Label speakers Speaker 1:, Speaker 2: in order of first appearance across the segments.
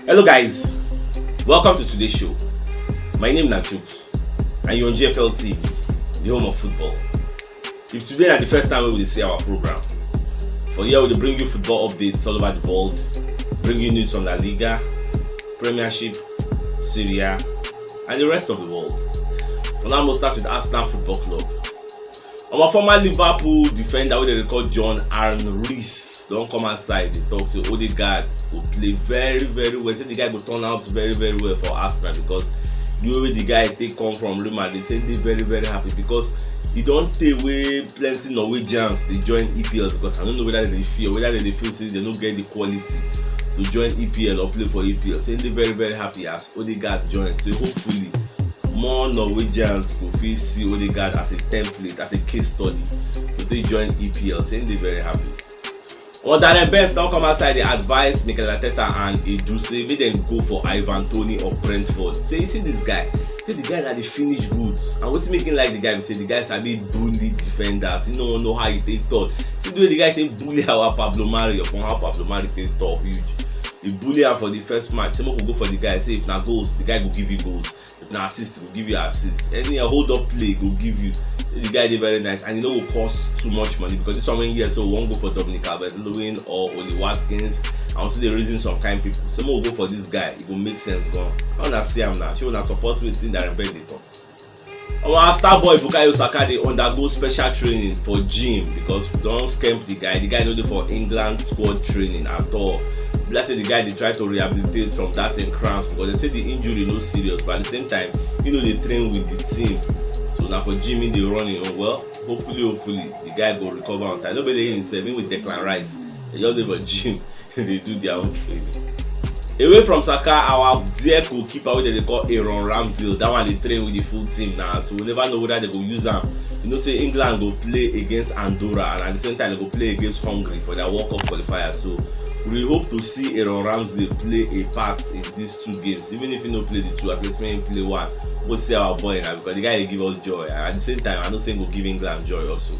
Speaker 1: Hello guys, welcome to today's show. My name is Jukes and you're on JFL TV, the home of football. If today is the first time we will see our program, for here we will bring you football updates all over the world, bring you news from La Liga, Premiership, Serie A, and the rest of the world. For now, we'll start with Arsenal Football Club. Our former Liverpool defender, wey they call John Rees, don't come outside. They talk say Odegaard will play very well. Say the guy will turn out very well for Arsenal because the way the guy take come from Real Madrid, say they very happy because he don't take away plenty Norwegians they join EPL because I don't know whether they feel say they don't get the quality to join EPL or play for EPL. Say they very happy as Odegaard joins. So hopefully more Norwegians will feel see Odegaard as a template, as a case study to they join EPL. Saying they very happy. On Darren Bents now come outside, they advise Mikel Arteta and Edu say make them go for Ivan Toney of Brentford. Say you see this guy, say the guy that they finish goods. And what's making like the guy? Say the guys are being bully defenders. You don't know how he take talk. See the way the guy take bully our Pablo Mari upon how Pablo Mari take talk huge. He bully him for the first match. Say we go for the guy. Say if na goals, the guy will give you goals. If na assist, he will give you assist. Any hold up play, he will give you. The guy did very nice, and you know will cost too much money because this one here, so we won't go for Calvert-Lewin or Oli Watkins. I want to see the reason some kind people. Some will go for this guy. It will make sense. Go. I wanna see him now. She wanna support me in that rebellion. Our star boy Bukayo Saka they undergo special training for gym because we don't scamp the guy. The guy no dey for England squad training at all. Let's say the guy they try to rehabilitate from that in cramps because they say the injury no serious, but at the same time, you know they train with the team. So now for Jimmy they running well. Hopefully the guy go recover on time. Nobody himself even with Declan Rice. They just dey for gym they do their own training. Away from Saka, our dear goalkeeper wey they call Aaron Ramsdale, that one they train with the full team now. So we never know whether they go use him. You know, say England go play against Andorra and at the same time they go play against Hungary for their World Cup qualifier. So we hope to see Aaron Ramsdale play a part in these two games. Even if he no play the two, at least maybe play one. We'll see our boy now because the guy they give us joy. And at the same time, I don't think we'll give England joy also.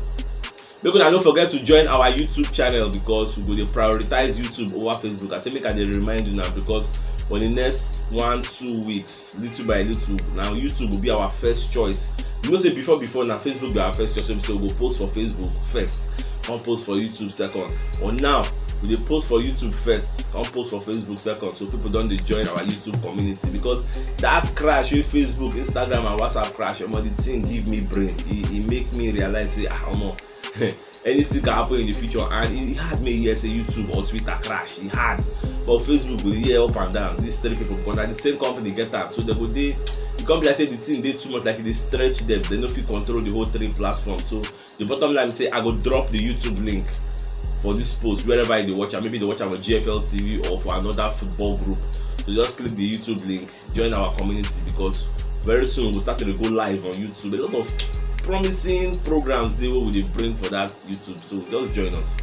Speaker 1: Make una don't forget to join our YouTube channel because we will prioritize YouTube over Facebook. I say make I remind you now because for the next 1-2 weeks, little by little, now YouTube will be our first choice. You know, say before now Facebook will be our first choice. So we'll post for Facebook first, come post for YouTube second. Or now we dey post for YouTube first, come post for Facebook second, so people don't join our YouTube community because that crash with Facebook, Instagram, and WhatsApp crash, the thing give me brain. It make me realize say anything can happen in the future, and it had me here say YouTube or Twitter crash. It had, but Facebook will hear up and down. These three people because at the same company get that, so they go the company say the thing they too much like they stretch them. They no fit control the whole three platforms. So the bottom line say I go drop the YouTube link for this post wherever they watch, maybe they watch on JFL TV or for another football group. So just click the YouTube link, join our community because very soon we'll start to go live on YouTube. A lot of promising programs they will bring for that YouTube. So just join us.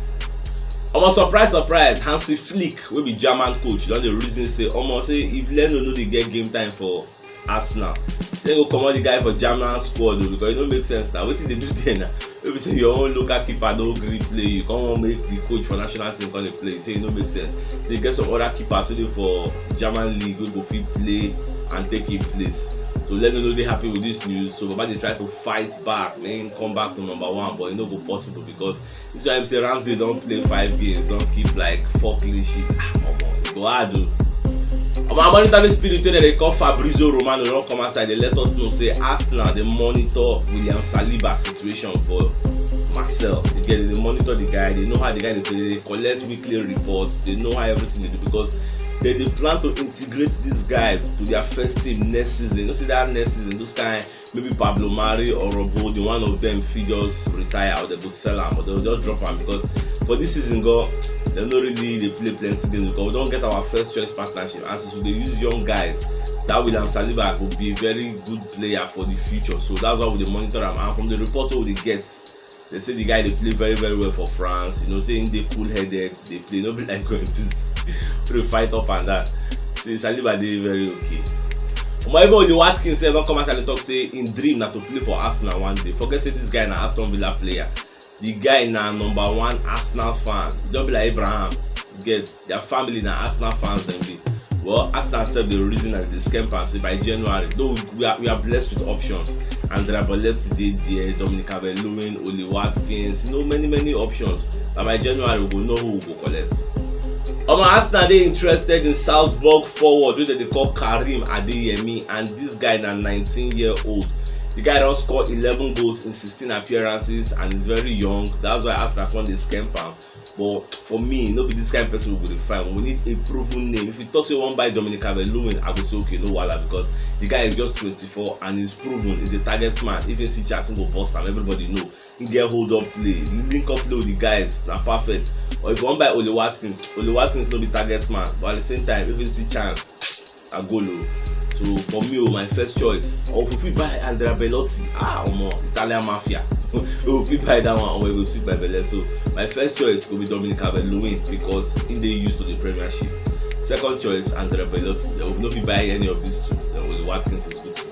Speaker 1: Surprise, Hansi Flick will be German coach. Don't the reason say almost say if Leno know they get game time for Arsenal, say go come out the guy for German squad because it don't make sense now. What did they do there now? Maybe say your own local keeper don't agree play, you can't make the coach for national team come play. Say it don't make sense. So you get some other keepers waiting for German league will go fit play and take him place. So let them know they happy with this news. So Baba they try to fight back, man, come back to number one, but it no go possible because this why I say Ramsey don't play 5 games, don't keep like 4 clean sheets. It go hard though. Our monitoring spirit wey they call Fabrizio Romano don't come outside. They let us know say Arsenal they monitor William Saliba situation for Marcel. They monitor the guy. They know how the guy they play. They collect weekly reports. They know how everything they do because they plan to integrate this guy to their first team next season. You know, see that next season, those kind maybe Pablo Mari or Robo, the one of them fit just retire or they go sell him or they'll just drop him because for this season go they not really they play plenty games because we don't get our first choice partnership and so they use young guys. That William Saliba will be a very good player for the future. So that's why we monitor him, and from the reports we get, they say the guy they play very well for France. You know, saying they cool headed, they play nobody like going to fight up and that. So Saliba they very okay. Even Oli Watkins say don't come out and talk say in dream na to play for Arsenal one day. Forget say this guy na Aston Villa player. The guy na number 1 Arsenal fan. He don't be like Abraham. Get their family na Arsenal fans them be. Well, Arsenal said the reason that they scamp and say by January, though we are blessed with options. Andrea Belletti did there, Dominic Calvert-Lewin, Oli Watkins, many options. And by January, we will know who we will collect. Arsenal they interested in Salzburg forward, who they call Karim Adeyemi, and this guy na 19-year-old. The guy don't score 11 goals in 16 appearances and is very young. That's why Arsenal found the scamp am. But for me, no be this kind of person we go find. We need a proven name. If you talk to one by Dominic Calvert-Lewin, I go say okay, no wala, because the guy is just 24 and he's proven. He's a target man. If he see chance, he go bust and everybody know. He get hold up play, link up play with the guys, na perfect. Or if you want by Oli Watkins no be target man, but at the same time, if he see chance, I go low. So for me, my first choice, or if we buy Andrea Bellotti, Italian mafia. If we buy that one, or we go sweep by Bellet. So my first choice will be Dominic Calvert-Lewin because he dey used to the Premiership. Second choice, Andrea Bellotti. Then we no fit buy any of these two. Then Oli Watkins is good to go.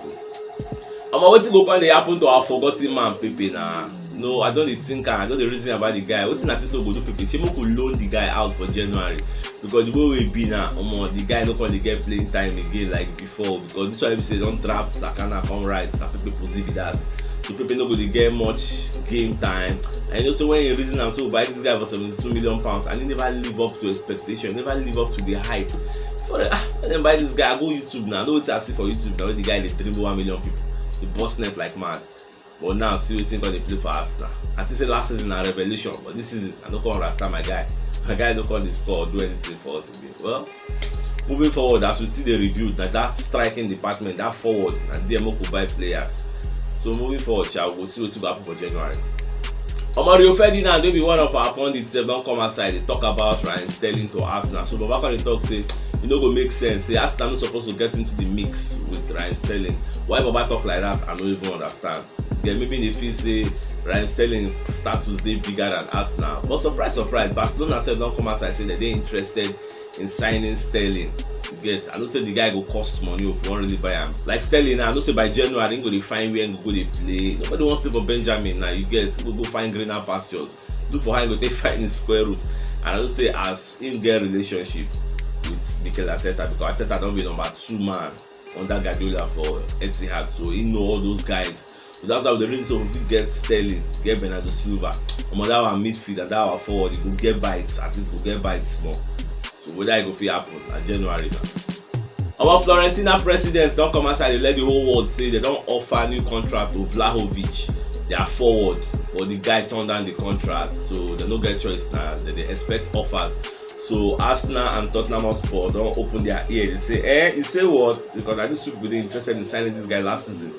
Speaker 1: Wetin go come dey happen to our forgotten man Pepe na? No, I don't think I don't the reason about the guy. Wetin I think so go do Pepe? Shey could loan the guy out for January because the way we be now, the guy no come dey get playing time again like before because this one we say don't draft Sakana come right, na Pepe position be that. So Pepe no go dey get much game time. And you know, so when you reason am, so buy this guy for £72 million and he never live up to expectation, never live up to the hype. For then buy this guy, I go YouTube now. No wetin I see for YouTube now. The guy dey dribble 1 million people, the boss net like mad. But now see wetin come dey play for Arsenal. I think say last season na revelation, but this season I no come understand my guy. My guy no come dey score or do anything for us again. Well, moving forward as we still dey review that striking department, that forward, and there we go buy players. So moving forward, shall we see wetin go happen for January. Rio Ferdinand wey be one of our pundits don come outside dey talk about Raheem Sterling to Arsenal. So Baba come dey talk say e no go make sense. Say Arsenal no suppose to get into the mix with Raheem Sterling. Why Baba talk like that? I no even understand. Then maybe they feel say Raheem Sterling status dey bigger than Arsenal. But surprise, Barcelona sef don come outside say that they interested in signing Sterling. You get, I know say the guy go cost money if you wan really buy him. Like Sterling, I know say by January he go dey find where he go dey play. Nobody wants to play for Benjamin now. You get, go find greener pastures. Look for how he go take find his square root. And I know say as him get relationship with Mikel Arteta, because Arteta don be number 2 man under Guardiola for Etihad, so he know all those guys. So that's why the reason if we get Sterling, get Bernardo Silva, that our midfield and that our forward, he go get bites. At least we go get bites small. So whether it go fit happen in January now. Our Florentina presidents don't come outside, they let the whole world say they don't offer new contract to Vlahovic. They are forward, but the guy turned down the contract, so they don't get choice now. They expect offers. So Arsenal and Tottenham Hotspur don't open their ear. They say, you say what? Because I just super really interested in signing this guy last season,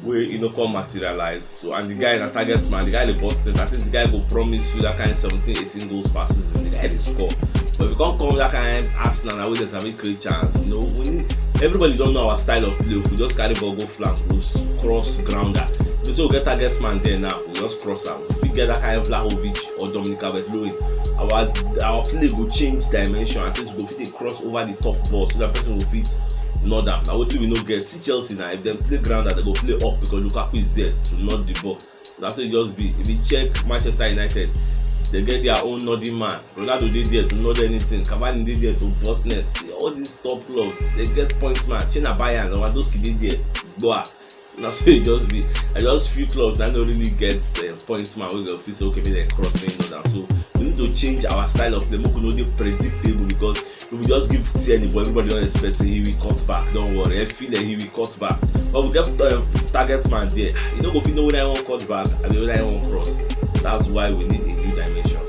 Speaker 1: where come materialize. So and the guy in a target man, the guy in Boston, I think the guy will promise you that kind of 17-18 goals per season. The guy they score. But if we can't come that kind of Arsenal and we just have a great chance, we need everybody don't know our style of play. If we just carry ball, go flank, we cross grounder. So we get target man there now, we just cross out. If we get that kind of Vlahovic or Dominic Calvert-Lewin, our play will change dimension. At least we go fit cross over the top ball so that person will fit nod am. Now wetin we no get, see Chelsea now, if dem play grounder, they go play up because Lukaku is there to nod the ball. That's it just be. If you check Manchester United, they get their own nodding man. Ronaldo dey there to nod anything. Cavani dey there to bust net. See all these top clubs, they get points man. Shey Bayern, Lewandowski dey there. Boah. So that's why it just be. I just few clubs that don't really get points man. We go feel so okay, maybe they cross me nod am. So we need to change our style of play. Make we no dey predictable because if we just give Tierney, but everybody don't expect say he will cut back. Don't worry, I feel that he will cut back. But we get target man there. You know, if you know when I want cut back, I mean when I want cross. That's why we need a new dimension.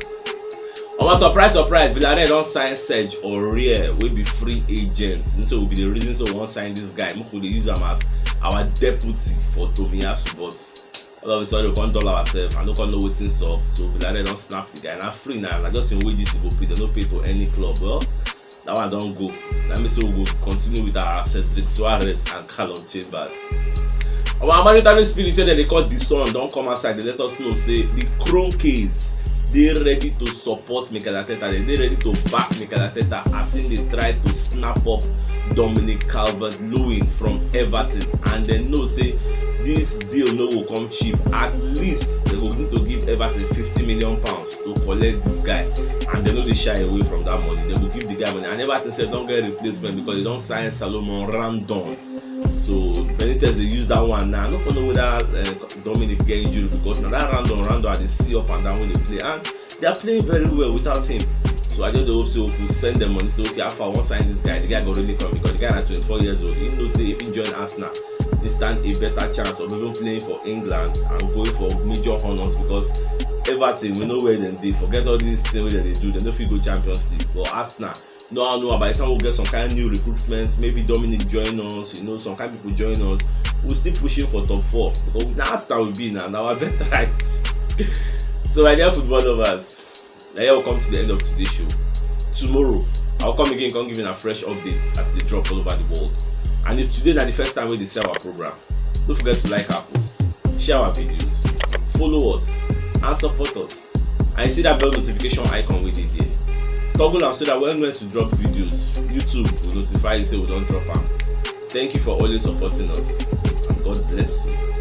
Speaker 1: Surprise, Villarreal don't sign Serge Aurier, will be free agents. And so will be the reason so we won't sign this guy. We could use him as our deputy for Tomiyasu, but all of a sudden we can't dollar ourselves and don't know what's in up. So Villarreal don't snap the guy. Now free now, like just in wages he go pay. They don't pay to any club. Well, that one don't go. That means we will continue with our Cedric Suarez and Callum Chambers. Our American spirit that they call the sun don't come outside. They let us know say the Kroenkes they ready to support Mikel Arteta. They ready to back Mikel Arteta as in they try to snap up Dominic Calvert-Lewin from Everton, and they know say this deal no will come cheap. At least they will need to give Everton £50 million to collect this guy, and they know they shy away from that money. They will give the guy money, and Everton said don't get a replacement because they don't sign Salomon Randon. So Benitez they use that one now. I don't know whether Dominic get injured, because now that Randon they see up and down when they play, and they are playing very well without him. So I just hope so if we send them money, so okay, after I want to sign this guy, the guy got really come, because the guy is 24 years old. He knows say if he join Arsenal, he stand a better chance of even playing for England and going for major honours, because Everton, we know where they forget all these things that they do. They don't feel go Champions League. But Arsenal, no, by the time we get some kind of new recruitment, maybe Dominic join us, some kind of people join us, we're still pushing for top 4, because now Arsenal will be now our better rights. So my dear football lovers, now we'll come to the end of today's show. Tomorrow, I'll come again, come giving a fresh updates as they drop all over the world. And if today is the first time we see our program, don't forget to like our posts, share our videos, follow us, and support us. And you see that bell notification icon we did there. Toggle am so that when we drop videos, YouTube will notify you say we don't drop them. Thank you for always supporting us, and God bless you.